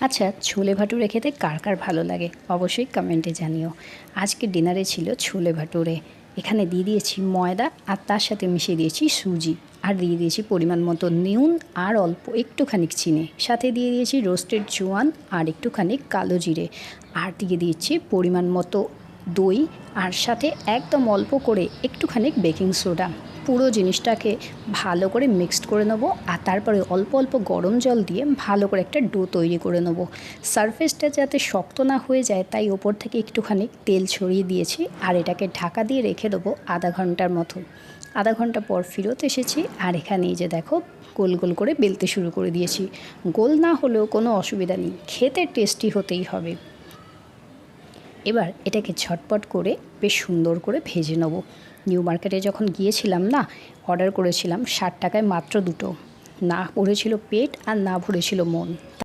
আচ্ছা, ছোলে ভাটুরে খেতে কার কার ভালো লাগে অবশ্যই কমেন্টে জানিও। আজকে ডিনারে ছিল ছোলে ভাটুরে। এখানে দিয়ে দিয়েছি ময়দা আর তার সাথে মিশিয়ে দিয়েছি সুজি, আর দিয়ে দিয়েছি পরিমাণ মতো নুন আর অল্প একটুখানি চিনি, সাথে দিয়ে দিয়েছি রোস্টেড জোয়ান আর একটুখানি কালো জিরে, আর দিয়ে দিয়েছি পরিমাণ মতো দই, আর সাথে একদম অল্প করে একটুখানি বেকিং সোডা। পুরো জিনিসটাকে ভালো করে মিক্সড করে নেবো, আর তারপরে অল্প অল্প গরম জল দিয়ে ভালো করে একটা ডো তৈরি করে নেবো। সারফেসটা যাতে শক্ত না হয়ে যায় তাই ওপর থেকে একটুখানি তেল ছড়িয়ে দিয়েছি, আর এটাকে ঢাকা দিয়ে রেখে দেবো আধা ঘন্টার মতো। আধা ঘন্টা পর ফেরত এসেছি, আর এখানে এই যে দেখো গোল গোল করে বেলতে শুরু করে দিয়েছি। গোল না হলেও কোনো অসুবিধা নেই, খেতে টেস্টি হতেই হবে। এবার এটাকে ঝটপট করে বেশ সুন্দর করে ভেজে নেব। নিউ মার্কেটে যখন গিয়েছিলাম না, অর্ডার করেছিলাম 60 টাকায় মাত্র দুটো। না ভরেছিল পেট আর না ভরেছিল মন।